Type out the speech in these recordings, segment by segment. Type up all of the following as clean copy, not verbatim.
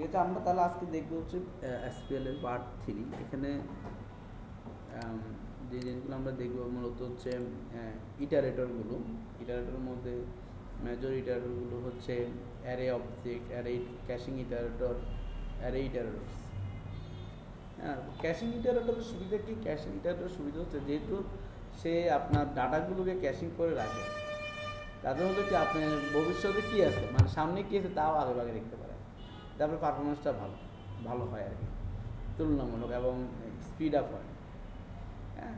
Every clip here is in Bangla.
ঠিক আছে, আমরা তাহলে আজকে দেখবো হচ্ছে এসপিএল এর পার্ট 3। এখানে যে জিনিসগুলো আমরা দেখবো মূলত হচ্ছে ইটারেটরগুলো। ইটারেটরের মধ্যে মেজর ইটারেটরগুলো হচ্ছে অ্যারে অবজেক্ট, অ্যারে ক্যাশিং ইটারেটর, অ্যারে ইটারেটরস। হ্যাঁ, ক্যাশিং ইটারেটরের সুবিধা কি? ক্যাশিং ইটারেটরের সুবিধা হচ্ছে যেহেতু সে আপনার ডাটাগুলোকে ক্যাশিং করে রাখে, তাদের মধ্যে কি আপনার ভবিষ্যতে কী আছে, মানে সামনে কী আছে তাও আগে ভাগে দেখতে পারে। তারপরে পারফরমেন্সটা ভালো হয় আর কি, তুলনামূলক, এবং স্পিড আপ হয়। হ্যাঁ,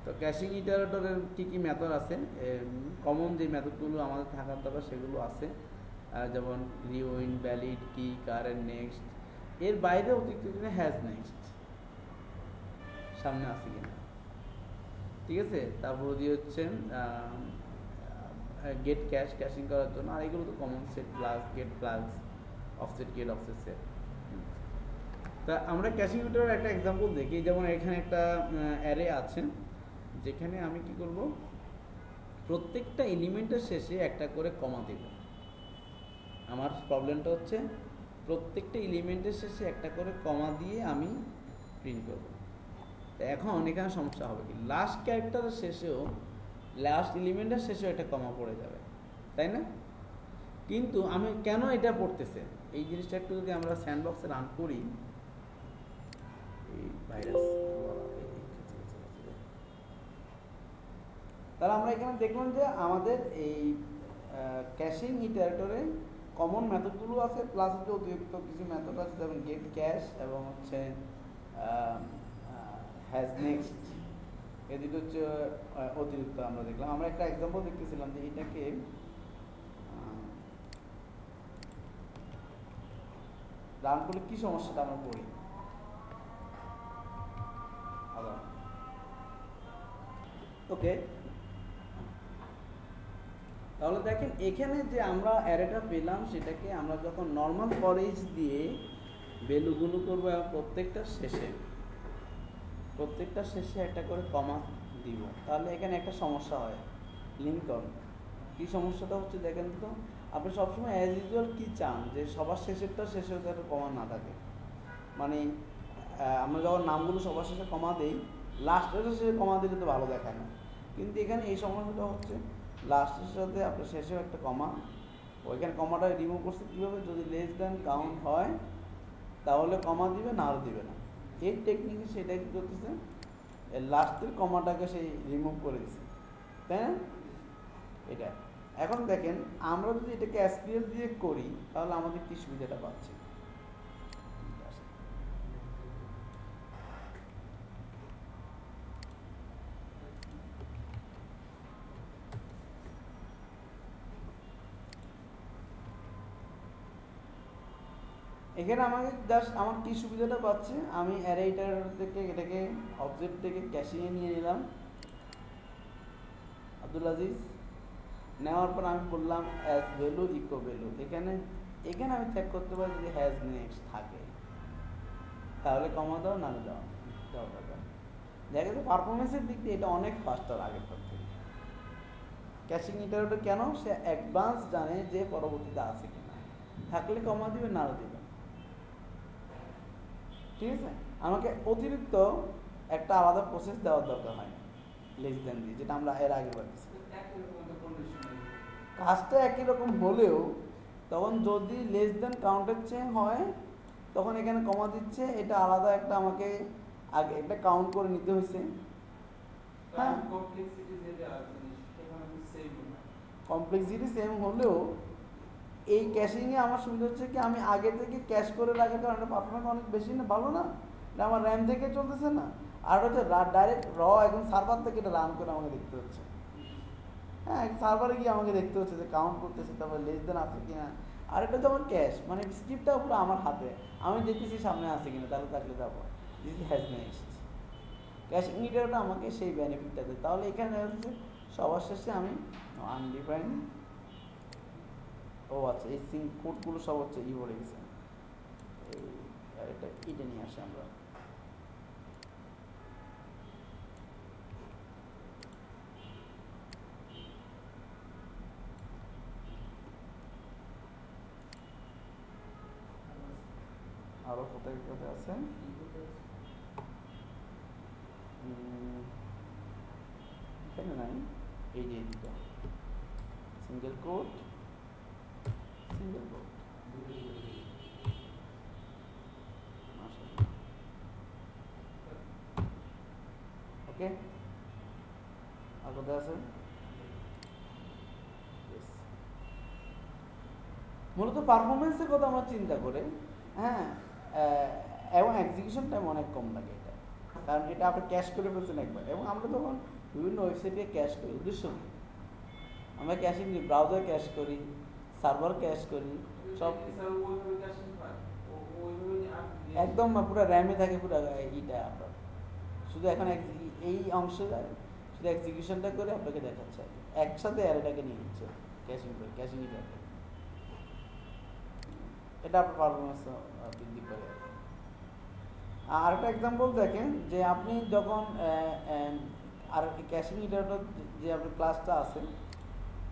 তো ক্যাশিং ইটারেটরের কী কী মেথড আছে, কমন যে মেথডগুলো আমাদের থাকার দরকার সেগুলো আছে, যেমন রিউইন্ড, ভ্যালিড, কি, কারেন্ট, নেক্সট। এর বাইরে অতিরিক্ত হ্যাজ নেক্সট সামনে আসে কিনা, ঠিক আছে। তারপর দিয়ে হচ্ছে গেট ক্যাশ, ক্যাশিং করার জন্য। আর এগুলো তো common, set plus, get plus, offset get, offset set. তা আমরা ক্যাশিং ইটারের একটা এক্সাম্পল দেখি। যেমন এখানে একটা অ্যারে আছে, যেখানে আমি কি করব, প্রত্যেকটা এলিমেন্টের শেষে একটা করে কমা দেব। আমার প্রবলেমটা হচ্ছে প্রত্যেকটা এলিমেন্টের শেষে একটা করে কমা দিয়ে আমি প্রিন্ট করব। তো এখন এখানে সমস্যা হবে কি, লাস্ট ক্যারেক্টারের শেষেও, লাস্ট এলিমেন্টের শেষেও একটা কমা পড়ে যাবে, তাই না? কিন্তু আমি কেন এটা পড়তেছে, এই জিনিসটা একটু যদি আমরা স্যান্ডবক্সে রান করি, এই ভাইরাস, তাহলে আমরা এখানে দেখলাম যে আমাদের এই ক্যাশিং ইটারেটরে কমন মেথডগুলো আছে, প্লাস হচ্ছে অতিরিক্ত কিছু মেথড আছে, যেমন গেট ক্যাশ এবং হচ্ছে হ্যাজ নেক্সট। এই দুটো হচ্ছে অতিরিক্ত আমরা দেখলাম। আমরা একটা এক্সাম্পল দেখতেছিলাম যে এটাকে রান করলে কী সমস্যাটা আমরা পড়ি আবার। ওকে, তাহলে দেখেন এখানে যে আমরা অ্যারেটা পেলাম, সেটাকে আমরা যখন নর্মাল ফর ইচ দিয়ে ভ্যালুগুলো করবো এবং প্রত্যেকটা শেষে একটা করে কমা দিব, তাহলে এখানে একটা সমস্যা হয়, লিঙ্কন। কী সমস্যাটা হচ্ছে দেখেন তো, আপনি সবসময় অ্যাজ ইউজুয়াল কী চান, যে সবার শেষেরটা শেষে একটা কমা না থাকে। মানে আমরা যখন নামগুলো সবার শেষে কমা দিই, লাস্টের শেষে কমা দিলে তো ভালো দেখায় না। কিন্তু এখানে এই সমস্যাটা হচ্ছে লাস্টের সাথে আপনার শেষেও একটা কমা, ওইখানে কমাটা রিমুভ করছে কীভাবে, যদি লেস দ্যান কাউন্ট হয় তাহলে কমা দিবে, না আর দিবে না। এই টেকনিকে সেটা কী করতেছে, লাস্টের কমাটাকে সেই রিমুভ করে দিচ্ছে, তাই না? এটা এখন দেখেন আমরা যদি এটাকে এসপিএল দিয়ে করি তাহলে আমাদের কী সুবিধাটা পাচ্ছি। এখানে আমাকে জাস্ট আমার কী সুবিধাটা পাচ্ছে, আমি অ্যারে ইটারেটর থেকে এটাকে অবজেক্ট থেকে ক্যাশিংয়ে নিয়ে নিলাম, আব্দুল আজিজ। নেওয়ার পর আমি বললাম অ্যাজ ভ্যালু ইকো ভ্যালু। এখানে আমি চেক করতে পারি যদি হ্যাজ নেক্সট থাকে তাহলে কমা দাও, না দাও দরকার। দেখা যাচ্ছে পারফরমেন্সের দিক দিয়ে এটা অনেক ফাস্টার আগেরটার থেকে। ক্যাশিং ইটারেটর কেন, সে অ্যাডভান্স জানে যে পরবর্তীতে আছে কিনা, থাকলে কমা দিবে, না দিবে, ঠিক আছে। আমাকে অতিরিক্ত একটা আলাদা প্রসেস দেওয়ার দরকার হয় না লেস দেন দিয়ে, যেটা আমরা এর আগে বলেছি। কাজটা একই রকম হলেও তখন যদি লেস দেন কাউন্টের চেয়ে হয় তখন এখানে কমা দিচ্ছে, এটা আলাদা একটা আমাকে আগে একটা কাউন্ট করে নিতে হয়েছে। হ্যাঁ, কমপ্লেক্সিটি সেম হলেও এই ক্যাশিংয়ে আমার সুবিধা হচ্ছে কি, আমি আগে থেকে ক্যাশ করে রাখার কারণে পারফরমেন্স অনেক বেশি না, ভালো না, এটা আমার র্যাম থেকে চলতেছে না, আর হচ্ছে ডাইরেক্ট একদম সার্ভার থেকে এটা রান করে আমাকে দেখতে হচ্ছে। হ্যাঁ, সার্ভারে গিয়ে আমাকে দেখতে হচ্ছে যে কাউন্ট করতেছে, তারপরে লেস দেন আছে কিনা। আর এটা তো আমার ক্যাশ, মানে স্ক্রিপ্টটা পুরো আমার হাতে, আমি দেখতেছি সামনে আছে কিনা, তাহলে থাকলে তারপর দিস হ্যাজ নেক্সট। ক্যাশিং ইটারেটর আমাকে সেই বেনিফিটটা দেয়। তাহলে এখানে হচ্ছে সবার শেষে আমি আনডিফাইন্ড, ও আচ্ছা, এই সিং কোডগুলো সব হচ্ছে পড়ে গেছে, এটা নিয়ে আসি আমরা। আরো কোথায় কোথায় আছে এখানে নাই, এই যে দিতে সিঙ্গেল কোট ওকে। আর কোথায় আছে? মূলত পারফরমেন্সের কথা আমরা চিন্তা করে, হ্যাঁ, এবং এক্সিকিউশন টাইম অনেক কম লাগে এটা, কারণ এটা আপনি ক্যাশ করে ফেলছেন একবার। এবং আমরা তখন বিভিন্ন ওয়েবসাইটে ক্যাশ করি, উদ্দেশ্য কি? আমরা ক্যাশিং করি, ব্রাউজার ক্যাশ করি, সার্ভার ক্যাশ করি, সব একদম পুরো র্যামে থাকে পুরো এইটা আপনার। শুধু এখন এই অংশটা শুধু এক্সিকিউশনটা করে আপনাকে দেখাচ্ছে, একসাথে অ্যারেটাকে নিয়ে নিচ্ছে ক্যাশিং করে, ক্যাশিং ইটারটা। এটা আপনার পারফরমেন্স বৃদ্ধি করে। আর একটা এক্সাম্পল দেখেন যে আপনি যখন আর ক্যাশিং ইটারটা যে আপনার ক্লাসটা আছে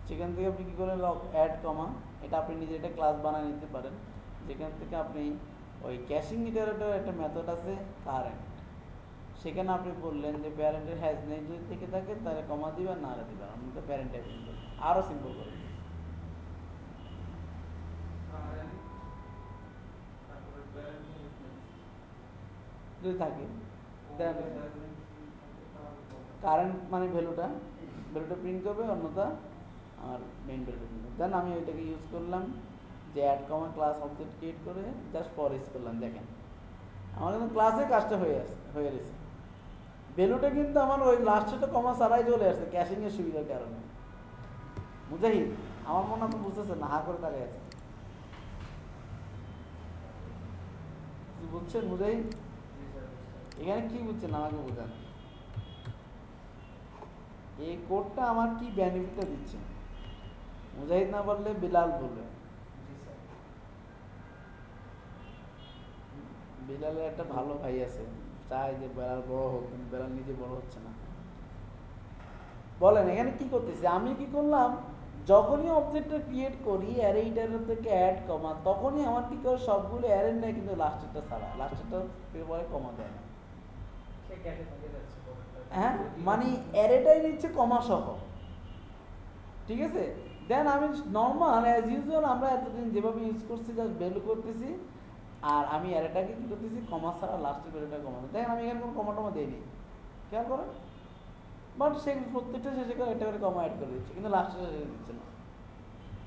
সেখান থেকে আপনি কী করেন, অ্যাড কমা, এটা আপনি নিজে একটা ক্লাস বানিয়ে নিতে পারেন, যেখান থেকে আপনি ওই ক্যাশিং ইটারেটর একটা মেথড আছে কারেন্ট, সেখানে আপনি বললেন যে প্যারেন্টের হ্যাজ নেই যদি থেকে থাকে তাহলে কমা দিবেন, না দিবেন, আপনি তো প্যারেন্ট টাইপিং করবেন, আরও সিম্পল করে যদি থাকে কারেন্ট মানে ভ্যালুটা প্রিন্ট করবে, অন্যটা আমার মেইন ভ্যালুটা প্রিন্ট করবে। দেন আমি ওইটাকে ইউজ করলাম যে অ্যাড কমা ক্লাস অবজেক্ট ক্রিয়েট করে জাস্ট ফর ইউজ করলাম। দেখেন আমার কিন্তু ক্লাসে কাজটা হয়ে গেছে, ভ্যালুটা কিন্তু আমার ওই লাস্টে কমা ছাড়াই চলে আসছে ক্যাশিংয়ের সুবিধার কারণে। মুজাহিদ, আমার মনে আপনি বুঝতেছেন না, হা করে তাকাই আছে, বুঝছেন মুজাহিদ? এখানে কি বুঝছেন আমাকে বোঝান, এই কোডটা আমার কি বেনিফিটটা দিচ্ছে? মুজাহিদ না বললে বিলাল বলবে। বিলালের একটা ভালো ভাই আছে, চাই যে বেলাল বড় হোক, কিন্তু বেলাল নিজে বড় হচ্ছে না। বলেন এখানে কি করতেছি? আমি কি করলাম, যখনই অবজেক্টটা ক্রিয়েট করি অ্যারে ইটারেটর থেকে অ্যাড কমা, তখনই আমার কি করে সবগুলো অ্যারে নেয়, কিন্তু লাস্টেরটা ছাড়া, লাস্টেরটা পরে কমা দেয় না। হ্যাঁ, মানে অ্যারেটাই নিচ্ছে কমা সহ, ঠিক আছে। দেন আমি নর্মাল অ্যাজ ইউজুয়াল আমরা এতদিন যেভাবে ইউজ করছি জাস্ট ভ্যালু করতেছি, আর আমি অ্যারেটাকে কি করতেছি কমা ছাড়া লাস্টের ভ্যালুটা কমা। দেখেন আমি এখানে কোনো কমা টমা দিইনি, খেয়াল করেন, বাট সে প্রত্যেকটা শেষে করে একটা করে কমা অ্যাড করে দিচ্ছে, কিন্তু লাস্টে শেষে দিচ্ছে না।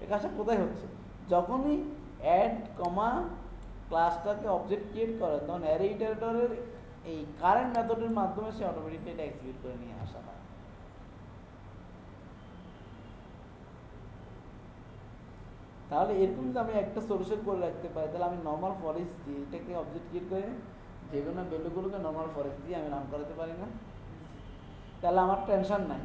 এই কাজটা কোথায় হচ্ছে? যখনই অ্যাড কমা ক্লাসটাকে অবজেক্ট ক্রিয়েট করে, তখন অ্যারে ইটারেটরের এই কারেন্ট মেথডের মাধ্যমে সে অটোমেটিকলি এটা এক্সিকিউট করে নিয়ে আসা হয়। তাহলে এরকম যদি আমি একটা সলিউশন করে রাখতে পারি, তাহলে আমি নর্মাল ফরেস্ট দিয়ে এটাকে অবজেক্ট ক্রিয়েট করে যে কোনো ভ্যালুগুলোকে নর্মাল ফরেস্ট দিয়ে আমি রান করাতে পারি না? তাহলে আমার টেনশন নাই,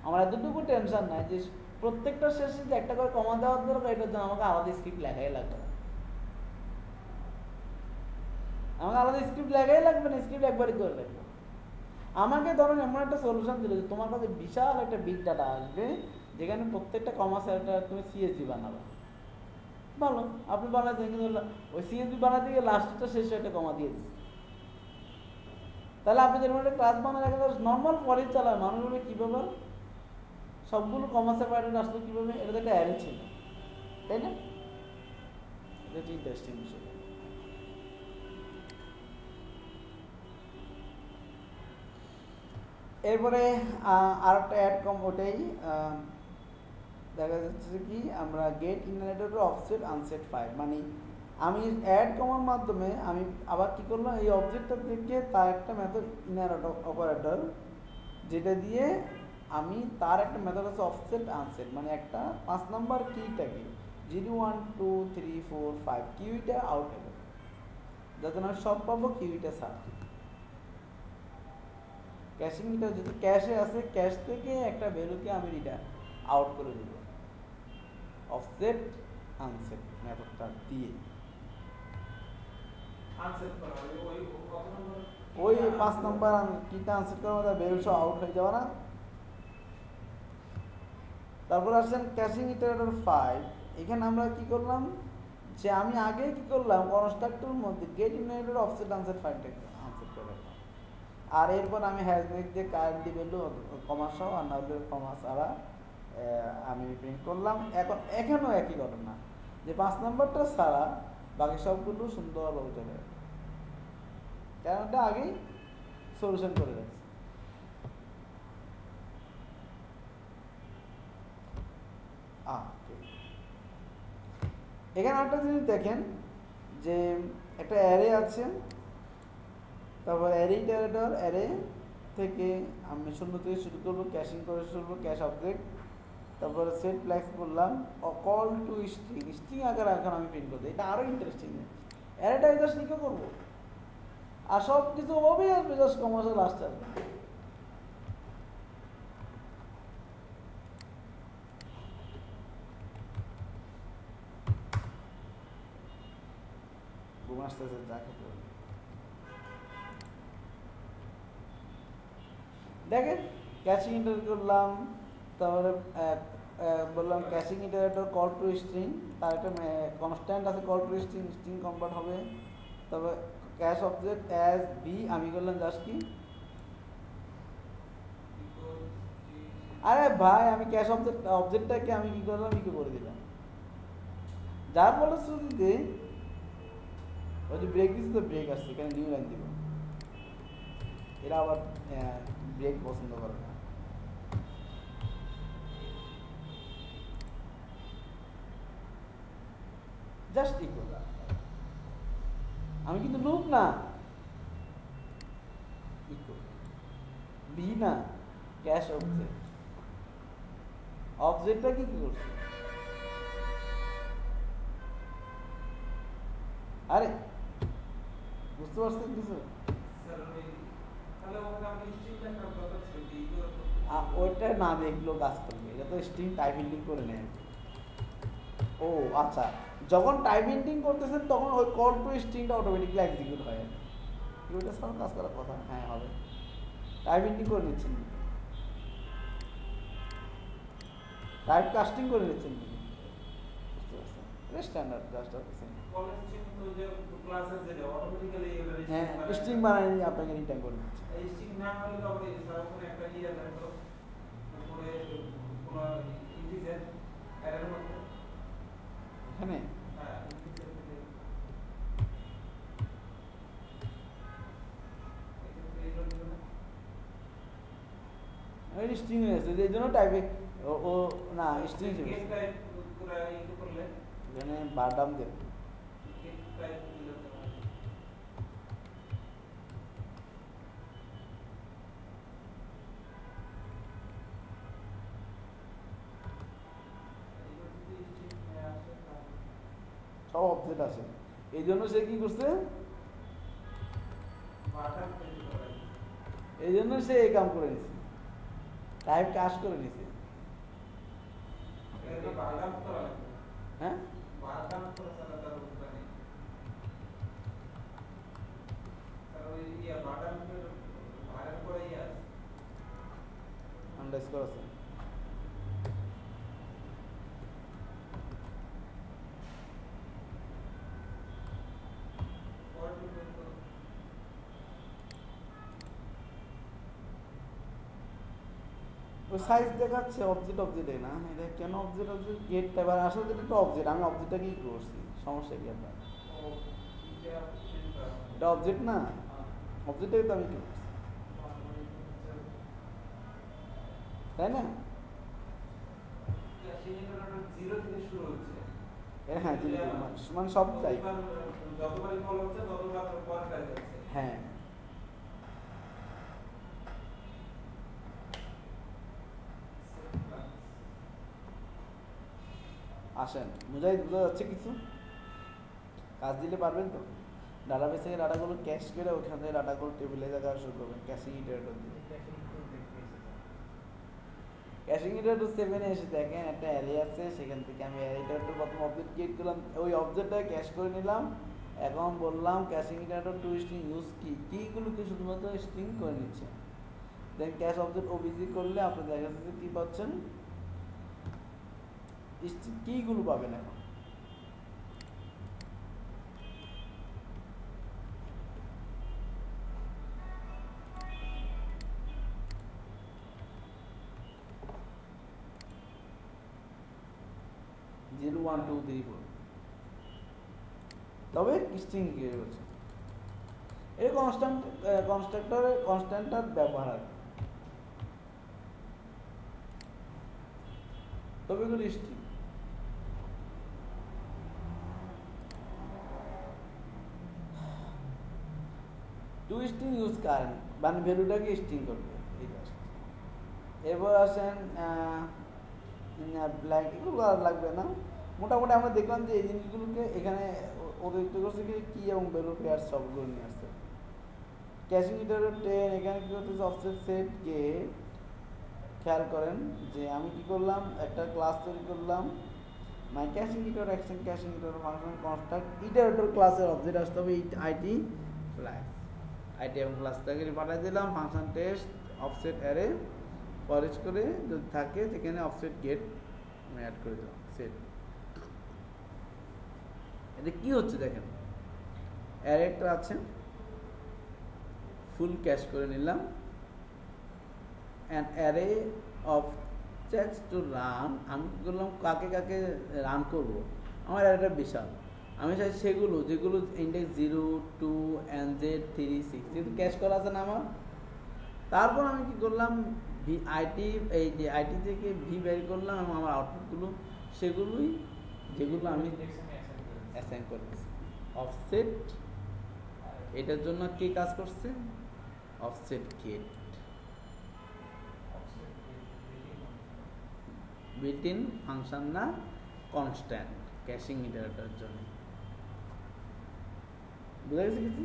আমার এতটুকু টেনশন নাই যে প্রত্যেকটা শেষে যে একটা করে কমা দেওয়ার দরকার, এটার জন্য আমাকে আলাদা স্ক্রিপ্ট লেখাই লাগবে না। আমাকে আলাদা স্ক্রিপ্ট লেখাই লাগবে না, স্ক্রিপ্ট একবারই করে রাখবো। আমাকে ধরুন এমন একটা সলিউশন দিল যে তোমার কাছে বিশাল একটা বিগ ডাটা আসবে, যেখানে প্রত্যেকটা কমা সেটা তুমি সিএসভি বানাবে, ভালো আপনি বানাতে, কিন্তু ওই সিএসভি বানাতে গিয়ে লাস্টটা শেষে একটা কমা দিয়ে দিচ্ছে। তাহলে আপনি যেরকম একটা ক্লাস বানায় রাখেন, নর্মাল পরে চালায় মানুষগুলো কীভাবে সবগুলো কমা সেপারেটেড আসলো কীভাবে? এটা তো একটা অ্যারে ছিল, তাই না? এটা হচ্ছে ইন্টারেস্টিং বিষয়। এরপরে আর একটা অ্যাড কম, ওটাই দেখা যাচ্ছে কি আমরা গেট ইনারেটর অফসেট আনসেট 5, মানে আমি অ্যাড কমার মাধ্যমে আমি আবার কি করলাম, এই অবজেক্টটা থেকে তার একটা মেথড ইনার অপারেটর, যেটা দিয়ে আমি তার একটা মেথড আছে অফসেট আনসেট, মানে একটা 5 নাম্বার কিটাকে 0 1 2 3 4 5 কিউইটা আউট হবে, যাতে আমি সব পাবো কিউইটা ছাড়া। ক্যাশিংটা যদি ক্যাশে আছে, ক্যাশ থেকে একটা ভ্যালুকে আমি এটা আউট করে দেব অফসেট আনসেট মেথডটা দিয়ে। ওই 5 নম্বর কিটা আনসেট করার মধ্যে ভ্যালু সব আউট হয়ে যাবে না। তারপর আসছেন ক্যাশিং ইটারেটর 5, এখানে আমরা কি করলাম যে আমি আগে কি করলাম কনস্ট্রাক্টরের মধ্যে গেট ইউনাইটেড অফসেট আনসেট ফাইলটাকে আনসেট করে রাখলাম, আর এরপর আমি হ্যাশট্যাগ দিয়ে কারেন্টলি ভ্যালু কমা সহ আর না হলে কমা ছাড়া আমি প্রিন্ট করলাম। এখন এখানেও একই ঘটনা, যে 5 নম্বরটা ছাড়া বাকি সবগুলো সুন্দরভাবে চলে যাবে, কারণ এটা আগেই সলিউশন করে রাখছি। এখানে একটা জিনিস দেখেন যে একটা অ্যারে আছে, তারপর অ্যারে ইটারেটর, অ্যারে থেকে আমি 0 থেকে শুরু করবো, ক্যাশিং করে শুরু করবো, ক্যাশ অবজেক্ট, তারপরে সেট ফ্ল্যাক্স করলাম, কল টু স্ট্রিং, স্ট্রিং আকারে এখন আমি প্রিন্ট করবো। এটা আরও ইন্টারেস্টিং, অ্যারেটা জাস্ট লিখে করবো আর সব কিছু ওভাবেই আসবে, জাস্ট কমার্সিয়াল লাস্ট আসবে। দেখেন ক্যাশিং ইন্টার করলাম, তারপরে বললাম ক্যাশিং ইটারেটর কল টু স্ট্রিং, তার একটা কনস্ট্যান্ট আছে call to string, string convert হবে। তারপর ক্যাশ অবজেক্ট অ্যাজ বি আমি করলাম জাস্ট কি, আরে ভাই আমি ক্যাশ অবজেক্টটাকে আমি কি করলাম, ইকো করে দিলাম, যার ফলশ্রুতিতে ওই যে ব্রেক দিচ্ছে তো ব্রেক আসছে, এখানে নিউ লাইন দিব। এরা আবার ব্রেক পছন্দ করে না। জাস্ট ইকো, আমি কিন্তু লুপ না, ইকো বি না, ক্যাশ অবজেক্ট। অবজেক্টটা কি করছে, আরে বুঝতে পারছেন কিছু? ওইটা না দেখলেও কাজ করবে, এটা তো স্ট্রিং টাইপ ইন্ডিং করে নেয়। ও আচ্ছা, যখন টাইপ ইন্ডিং করতেছেন তখন ওই কল টু স্ট্রিংটা অটোমেটিকলি এক্সিকিউট হয়, ওইটা ছাড়া কাজ করার কথা। হ্যাঁ হবে, টাইপ ইন্ডিং করে নিচ্ছেন, টাইপ কাস্টিং করে নিচ্ছেন, বুঝতে পারছেন? এটা স্ট্যান্ডার্ড জাস্ট হ্যাঁ স্ট্রিং বানাই আপনাকে রিটার্ন করে দিচ্ছে। এখানে স্ট্রিং হয়েছে, এই জন্য টাইপে ও না স্ট্রিং এখানে বাদাম দেব। সব অবজেক্ট আছে, এই জন্য সে কি করছে, এই জন্য সে এই কাম করে নিছে, টাইপ কাজ করে নিছে। হ্যাঁ আন্ডারস্কোর আছে, ওই সাইজ দেখাচ্ছে অবজেক্ট অবজেক্টে না, এটা কেন অবজেক্ট অবজেক্ট গেট এবার আসলে এটা তো অবজেক্ট, আমি অবজেক্টটা কি করছি, সমস্যা কি আপনার? এটা অবজেক্ট না, অবজেক্টটাই তো আমি কি করছি, তাই না? হ্যাঁ মানে সব তাই, হ্যাঁ আসেন মুজাহিদ, বোঝা যাচ্ছে কিছু? কাজ দিলে পারবেন তো? ডাটাবেস থেকে ডাটাগুলো ক্যাশ করে ওখান থেকে ডাটাগুলো টেবিলে জায়গা শুরু করবেন ক্যাশিং ইটারেটর দিয়ে। ক্যাশিং ইটারেটর 7 এসে দেখেন একটা অ্যারে আছে, সেখান থেকে আমি অ্যারে ইটারেটর প্রথম অবজেক্ট ক্রিয়েট করলাম, ওই অবজেক্টটা ক্যাশ করে নিলাম। এখন বললাম ক্যাশিং ইটারেটর টু স্ট্রিং ইউজ কিগুলোকে শুধুমাত্র স্ট্রিং করে নিচ্ছে। দেন ক্যাশ অবজেক্ট ওবিজি করলে আপনি দেখা যাচ্ছে কি পাচ্ছেন, কিগুলো পাবেন। এখন 0 1 2 3 4 তবে স্ট্রিং কি হচ্ছে এই কনস্ট্রাক্টর ব্যবহার আর তবে এগুলো string two string use current মানে ভ্যালুটাকে স্ট্রিং করবে এই জাস্ট এবার আসেন ব্ল্যাক এগুলো আর লাগবে না মোটামুটি আমরা দেখলাম যে এই জিনিসগুলোকে এখানে অতিরিক্ত করছে কি এবং ভ্যালু পেয়ার সবগুলো নিয়ে আসছে ক্যাশিং ইটারের 10 এখানে কি করতেছে অফসেট সেট কে খেয়াল করেন যে আমি কি করলাম একটা ক্লাস তৈরি করলাম মাই ক্যাশিং ইটার অ্যাকশন ক্যাশিং ইটার ফাংশন কনস্ট্রাক্ট ইটারেটর ক্লাসের অবজেক্ট আসতে হবে আইটি ফ্ল্যাগ আইটি এবং ক্লাসটাকে পাঠিয়ে দিলাম function test offset array forage করে যদি থাকে যেখানে অফসেট গেট আমি অ্যাড করে দিলাম সেট এটা কি হচ্ছে দেখেন অ্যারে একটা আছে ফুল ক্যাশ করে নিলাম an array of checks to run আমি কী করলাম কাকে কাকে রান করব আমার অ্যারেটা বিশাল আমি চাই সেগুলো যেগুলো ইন্ডেক্স 0 2 NZ 3 6 যেহেতু ক্যাশ করা আছে না আমার তারপর আমি কি করলাম আইটি এই যে আইটি থেকে ভি বের করলাম এবং আমার আউটপুটগুলো সেগুলোই যেগুলো আমি অ্যাসাইন করেছি অফসেট এটার জন্য কে কাজ করছে offset get built in function না কনস্ট্যান্ট ক্যাশিং ইটারেটরের জন্য বুঝা গেছে কিছু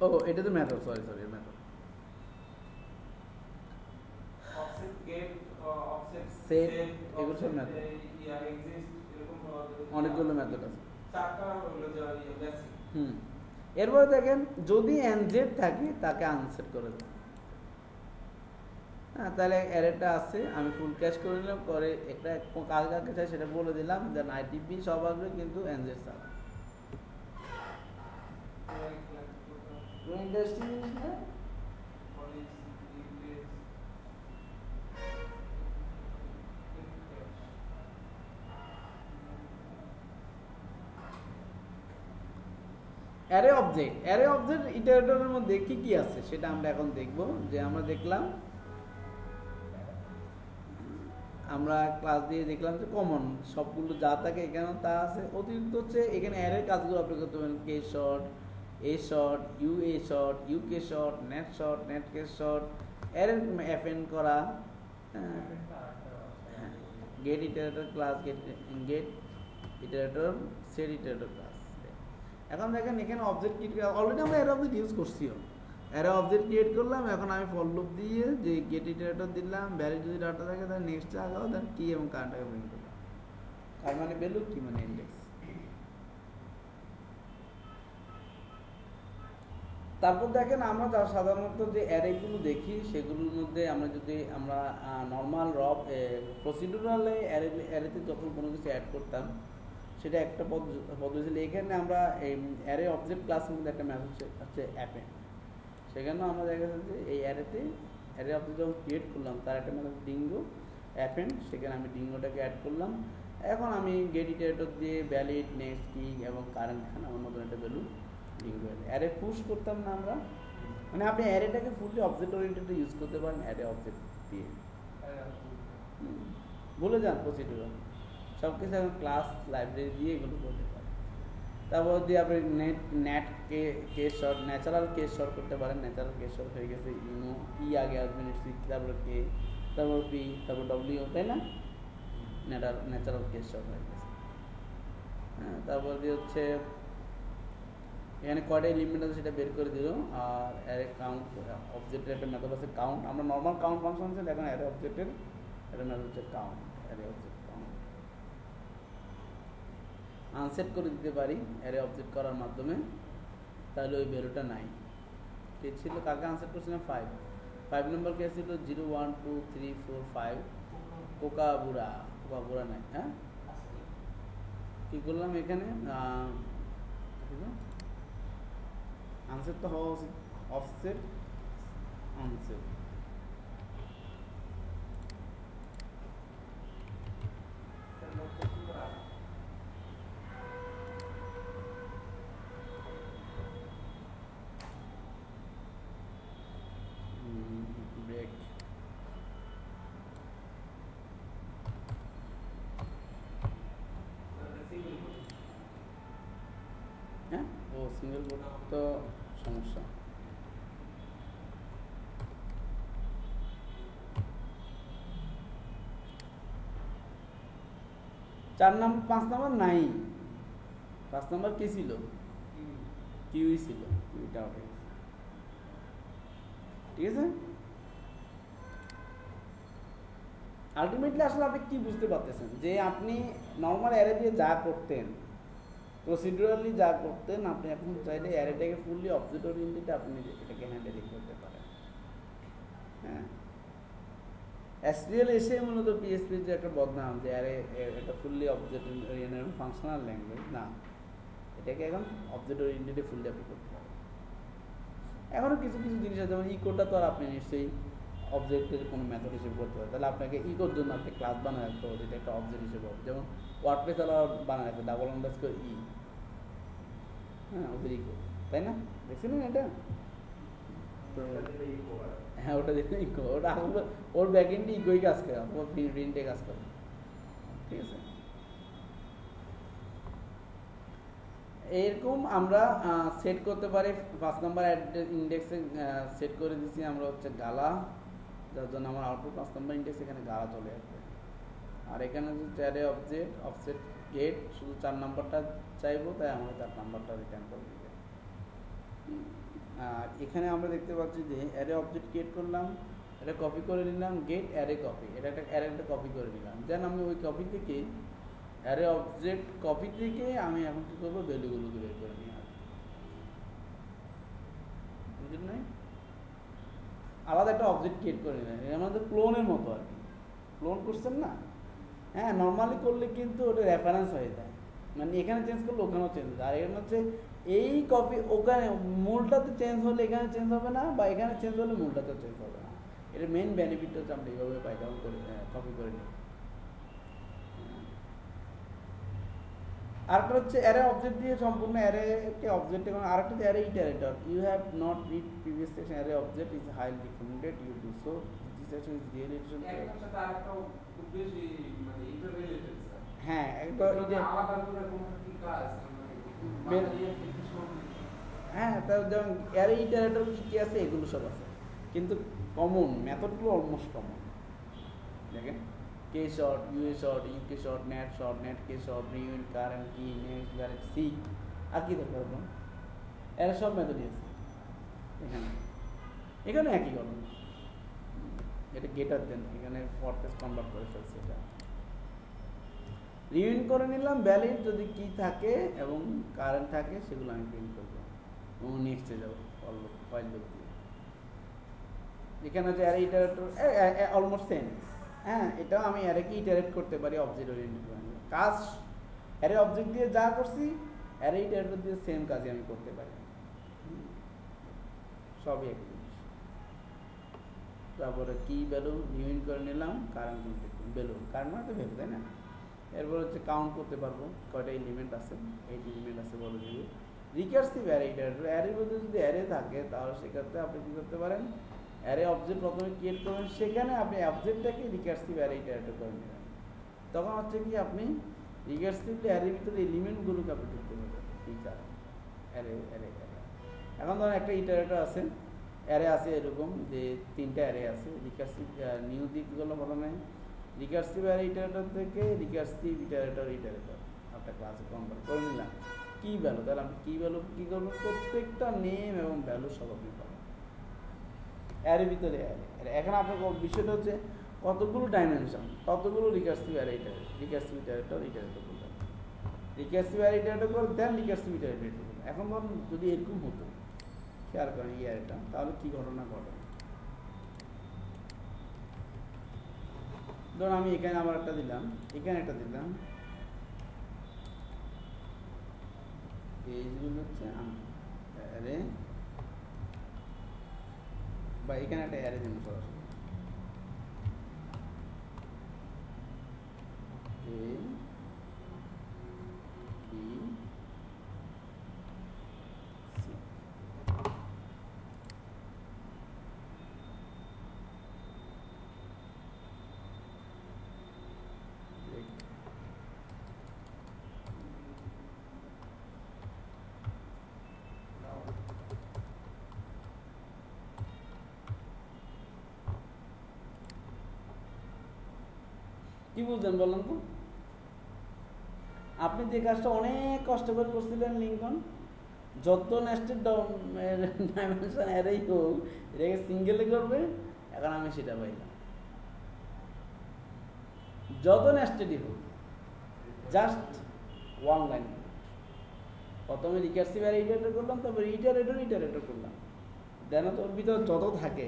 ও এটা তো method sorry method offset get offset set এগুলো সব মেথড এক্সিস্ট এরকম অনেকগুলো মেথড আছে চারটা হলো যা বেসিক এরপরে দেখেন যদি এনজেড থাকে তাকে আনসেট করে দেন হ্যাঁ তাহলে অ্যারেটা আছে আমি ফুল ক্যাশ করে নিলাম করে একটা কাজ কাকে চাই সেটা বলে দিলাম দেন আইটিপি সব আসবে কিন্তু এনজেড ছাড়া ইন্টারেস্টিং জিনিস না অ্যারে অবজেক্ট ইটারেটরের মধ্যে কি কি আছে সেটা আমরা এখন দেখব যে আমরা দেখলাম আমরা ক্লাস দিয়ে দেখলাম যে কমন সবগুলো যা থাকে এখানে তা আছে অতিরিক্ত হচ্ছে এখানে অ্যারের কাজগুলো আপনি করতে পারেন K sort A sort U A sort U K sort nat K sort অ্যারের এফএন করা get iterator class get iterator set iterator class এখন দেখেন এখানে অবজেক্ট ক্রিয়েট অলরেডি আমরা অ্যারে অবজেক্ট ইউজ করছিও অ্যারে অবজেক্ট ক্রিয়েট করলাম এখন আমি ফর লুপ দিয়ে যে গেট ইটারেটর দিলাম ভ্যালু যদি ডাটা থাকে তাহলে নেক্সট আগাও দেন কি এবং কারেন্টটাকে প্রিন্ট করলাম কার মানে ভ্যালু কি মানে ইন্ডেক্স তারপর দেখেন আমরা সাধারণত যে অ্যারেগুলো দেখি সেগুলোর মধ্যে আমরা যদি আমরা নর্মাল প্রসিডিউরালে অ্যারেতে যখন কোনো কিছু অ্যাড করতাম সেটা একটা পদ্ধতি ছিল এখানে আমরা এই অ্যারে অবজেক্ট ক্লাসের মধ্যে একটা মেথড হচ্ছে অ্যাপেন্ড সেখানেও আমরা দেখা যাচ্ছে যে এই অ্যারে অবজেক্ট যখন ক্রিয়েট করলাম তার একটা মেথড ডিঙ্গো অ্যাপেন্ড সেখানে আমি ডিঙ্গোটাকে অ্যাড করলাম এখন আমি গেট ইটারেটর দিয়ে ভ্যালিড নেক্সট কি এবং কারেন্ট এখানে আমার মতন একটা ভ্যালু ডিঙ্গো অ্যারে পুশ করতাম না আমরা মানে আপনি অ্যারেটাকে ফুললি অবজেক্ট ওরিয়েন্টেড ইউজ করতে পারেন অ্যারে অবজেক্ট দিয়ে বলে যান প্রসিডিউর সব কিছু এখন ক্লাস লাইব্রেরি দিয়ে এগুলো করতে পারেন তারপর দিয়ে আপনি case short natural case short করতে পারেন ন্যাচারাল কেস শর্ট হয়ে গেছে ইউনো আগে আসবে নিশ্চিত তারপর কে তারপর পি তারপর ডব্লিউ তাই না ন্যাচারাল কেস শর্ট হয়ে গেছে হ্যাঁ তারপর দিয়ে হচ্ছে এখানে কয়টা এলিমেন্ট আছে সেটা বের করে দিল আর অ্যারে কাউন্ট অবজেক্টের একটা মেথড আছে কাউন্ট আমরা নর্মাল কাউন্ট ফাংশন আছে এখন অ্যারে অবজেক্টের একটা মেথড হচ্ছে কাউন্ট অ্যারে অবজেক্ট কাউন্ট আনসেট করে দিতে পারি অ্যারে অবজেক্ট করার মাধ্যমে তাহলে ওই ভ্যালুটা নাই কে ছিল কাকে আনসেট করছিলাম 5 নম্বর কে ছিল 0 1 2 3 4 5 কোকাবুরা নাই হ্যাঁ কি করলাম এখানে আনসেট তো হওয়া উচিত অফসেট আনসেট সিঙ্গেল কোট তো সমস্যা। চার নাম্বার 5 নাম্বার নাই, 5 নাম্বার কি ছিল? কিউই ছিল, কিউইটা আউট হয়ে গেছে। ঠিক আছে, আলটিমেটলি আসলে আপনি কি বুঝতে পারতেছেন যে আপনি নর্মাল অ্যারে দিয়ে যা করতেন, প্রসিডিউরালি যা করতেন, আপনি এখন চাইলে অ্যারেটাকে ফুললি অবজেক্ট ওরিয়েন্টেড আপনি এটাকে হ্যান্ডেলিং করতে পারেন। হ্যাঁ, এসপিএল এসে মূলত পিএসপির যে একটা বদনাম যে অ্যারে এটা fully object oriented functional language না, এটাকে এখন অবজেক্ট ওরিয়েন্টেডে ফুললি আপনি করতে পারেন। এখনও কিছু কিছু জিনিস আছে, যেমন ইকোটা তো আর আপনি নিশ্চয়ই অবজেক্টের কোনো মেথড হিসেবে করতে পারেন, তাহলে আপনাকে ইকোর জন্য একটা ক্লাস বানায় রাখতে হবে যেটা একটা অবজেক্ট হিসেবে হবে। যেমন ওয়ার্ডপ্রেস আলা বানায় রাখতে ডাবল ই, হ্যাঁ ওদের ইকো, তাই না? দেখছিলেন এটা? তো হ্যাঁ, ওটা দেখলে ইকো, ওটা আসলে ওর ব্যাকএন্ডে ইকোই কাজ করে, ওর প্রিন্টে কাজ করে। ঠিক আছে, এরকম আমরা সেট করতে পারি। 5 নাম্বার ইন্ডেক্সে সেট করে দিচ্ছি আমরা হচ্ছে গালা, যার জন্য আমার আউটপুট 5 নাম্বার ইন্ডেক্স, এখানে গালা চলে আসবে। আর এখানে হচ্ছে অ্যারে অবজেক্ট অফসেট গেট, শুধু 4 নাম্বারটা চাইবো, তাই আমরা 4 নাম্বারটা রিটার্ন করে দিবে। আর এখানে আমরা দেখতে পাচ্ছি যে অ্যারে অবজেক্ট ক্রিয়েট করলাম, এটা কপি করে নিলাম, গেট অ্যারে কপি, এটা একটা অ্যারেটা কপি করে নিলাম। দেন আমি ওই কপি থেকে অ্যারে অবজেক্ট কপি থেকে আমি এখন কী করবো, ভ্যালুগুলোকে বের করে নিয়ে আসবো। বুঝলেন নাই? আলাদা একটা অবজেক্ট ক্রিয়েট করে নিলাম, এটা আমাদের ক্লোনের মতো আর কি। ক্লোন করছেন না? হ্যাঁ, নর্মালি করলে কিন্তু ওটা রেফারেন্স হয়ে যায়, মানে এখানে চেঞ্জ করলে ওখানেও চেঞ্জ হয়। আর এখানে হচ্ছে এই কপি ওখানে মূলটাতে চেঞ্জ হলে এখানে চেঞ্জ হবে না, বা এখানে চেঞ্জ হলে মূলটাতে চেঞ্জ হবে না। এটা মেইন বেনিফিট হচ্ছে আমরা এইভাবে পাই, যেমন করে কপি করে নিই। আরেকটা হচ্ছে অ্যারে অবজেক্ট দিয়ে সম্পূর্ণ অ্যারেকে অবজেক্ট, এবং আরেকটা হচ্ছে array iterator. You have not read previous section, array object is highly recommended you do so, this section is really একটার সাথে আরেকটা খুব বেশি মানে ইন্টাররিলেটেড স্যার। হ্যাঁ, একবার এই যে আলাদা করে কোনো কি কাজ হ্যাঁ, তার যেমন অ্যারে ইটারেটর কী কী আছে এগুলো সব আছে, কিন্তু কমন মেথডগুলো অলমোস্ট কমন। দেখেন, K sort, UA sort, UK sort, nat K sort, rewind, current key, next ডাইরেক্ট সি, আর কি দরকার আপনার? এরা সব মেথডই আছে এখানে। এখানে একই গল্প, এটা গেটার দেন, এখানে ওয়ার্ডপ্রেস কনভার্ট করে ফেলছে। এটা রিউইন করে নিলাম, ভ্যালিড যদি কি থাকে এবং কারেন্ট থাকে সেগুলো আমি প্রিন্ট করবো এবং নেক্সটে যাবো ফাইল লুপ দিয়ে। এখানে হচ্ছে অ্যারে ইটারেটর অলমোস্ট সেম। হ্যাঁ, এটাও আমি অ্যারেকে ইটারেট করতে পারি অবজেক্ট ওরিয়েন্টেড কাজ। অ্যারে অবজেক্ট দিয়ে যা করছি অ্যারে ইটারেটর দিয়ে সেম কাজই আমি করতে পারি, সবই এক জিনিস। তারপরে কি ভ্যালু রিউইন করে নিলাম, কারেন্ট ভ্যালু, কারেন্ট মানে তো ভ্যালু, তাই না? এরপর হচ্ছে কাউন্ট করতে পারবো কয়টা এলিমেন্ট আছে, 8 এলিমেন্ট আছে বলে দিবে। রিকার্সিভ অ্যারে ইটারেটর, অ্যারের মধ্যে যদি অ্যারে থাকে তাহলে সেক্ষেত্রে আপনি কী করতে পারেন, অ্যারে অবজেক্ট প্রথমে ক্রিয়েট করবেন, সেখানে আপনি অবজেক্টটাকে রিকার্সিভ অ্যারে ইটারেটর করে নেবেন। তখন হচ্ছে কি আপনি রিকার্সিভলি অ্যারের ভিতরে এলিমেন্টগুলোকে আপনি ঢুকতে পারবেন। ঠিক আছে, অ্যারে অ্যারে অ্যারে এখন ধরেন একটা ইটারেটর আছে, অ্যারে আছে এরকম যে 3টা অ্যারে আছে। রিকার্সিভ নিউ দিক গেলো প্রথমে, রিকার্সিভ অ্যারে ইটারেটর থেকে রিকার্সিভ ইটারেটর একটা ক্লাসে কনভার্ট করে নিলাম। কি ভ্যালু, তাহলে আপনি কি ভ্যালু কী করবেন, প্রত্যেকটা নেম এবং ভ্যালু সব আপনি পাবেন অ্যারের ভিতরে অ্যারে। এখন আপনার বিষয়টা হচ্ছে কতগুলো ডাইমেনশন, কতগুলো রিকার্সিভ অ্যারে রিকার্সিভ ইটারেটর করবেন, রিকার্সিভ অ্যারে ইটারেটর করে দেন রিকার্সিভ ইটারেটর করবেন। এখন ধরুন যদি এরকম হতো, খেয়াল করেন এই অ্যারেটা, তাহলে কী ঘটনা ঘটে। ধরুন আমি এখানে আমার একটা দিলাম, এখানে একটা দিলাম, এইগুলো হচ্ছে অ্যারে, বা এখানে একটা অ্যারে দিন সরাসরি A B C। কি বুঝলেন বলেন তো? আপনি যে কাজটা অনেক কষ্ট করে করছিলেন লিঙ্কন, যত নেস্টেড ডাইমেনশন অ্যারেই হোক এটাকে সিঙ্গেলে করবে, এখন আমি সেটা পাইলাম। যত নেস্টেডই হোক, জাস্ট ওয়ান লাইন। প্রথমে রিকার্সিভ অ্যারে ইটারেটর করলাম, তারপর ইটারেটর করলাম। দেন তো ওর ভিতর যত থাকে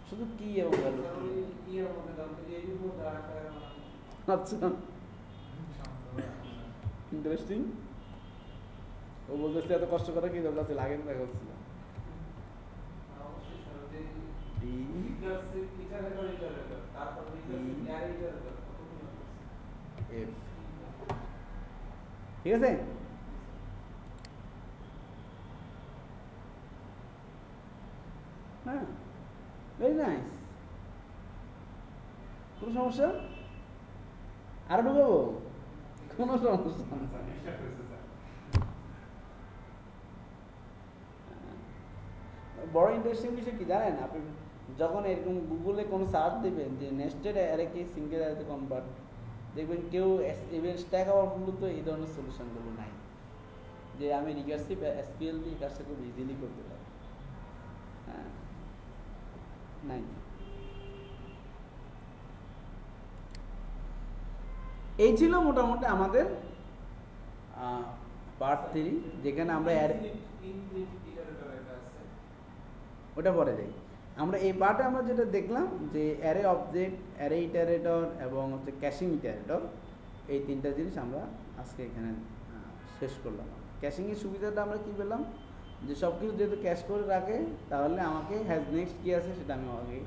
শুধু কি এবং ভ্যালু। আচ্ছা, ইন্টারেস্টিং। ও বলতেছে এত কষ্ট করা কি দরকার ছিল, আগে দেখা হচ্ছিল। ঠিক আছে, হ্যাঁ, ভেরি নাইস। কোনো সমস্যা? আরো ঢুকাবো? কোনো সমস্যা না। বড় ইন্টারেস্টিং বিষয় কি জানেন, আপনি যখন এরকম গুগলে কোনো সার্চ দেবেন যে নেস্টেড অ্যারেকে সিঙ্গেল অ্যারেতে কনভার্ট, দেখবেন কেউ ইভেন স্ট্যাক ওভারফ্লো তো এই ধরনের সলিউশনগুলো নাই, যে আমি রিকার্সিভ এসকিউএল দিয়ে কাজটা খুব ইজিলি করতে পারি। হ্যাঁ, নাই। এই ছিল মোটামুটি আমাদের পার্ট 3, যেখানে আমরা ওটা পরে যাই। আমরা এই পার্টে আমরা যেটা দেখলাম যে অ্যারে অবজেক্ট, অ্যারে ইটারেটর এবং হচ্ছে ক্যাশিং ইটারেটর, এই তিনটা জিনিস আমরা আজকে এখানে শেষ করলাম। ক্যাশিংয়ের সুবিধাটা আমরা কী পেলাম, যে সব কিছু যেহেতু ক্যাশ করে রাখে, তাহলে আমাকে হ্যাজ নেক্সট কী আছে সেটা আমি আগে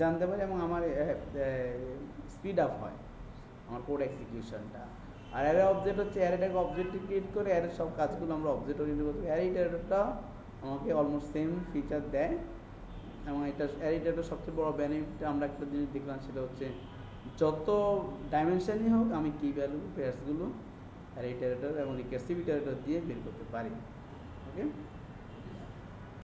জানতে পারি এবং আমার স্পিড আপ হয় আমার কোড এক্সিকিউশনটা। আর অ্যারে অবজেক্ট হচ্ছে অ্যারেটাকে অবজেক্ট ক্রিয়েট করে অ্যারের সব কাজগুলো আমরা অবজেক্ট ওরিয়েন্টেড করতে পারি। অ্যারে ইটারেটরটা আমাকে অলমোস্ট সেম ফিচার দেয়, এবং এটা অ্যারে ইটারেটর সবচেয়ে বড় বেনিফিট আমরা একটা জিনিস দেখলাম, সেটা হচ্ছে যত ডাইমেনশনই হোক আমি কি ভ্যালু পেয়ার্সগুলো অ্যারে ইটারেটর এবং রিকার্সিভ ইটারেটর দিয়ে বের করতে পারি। ওকে।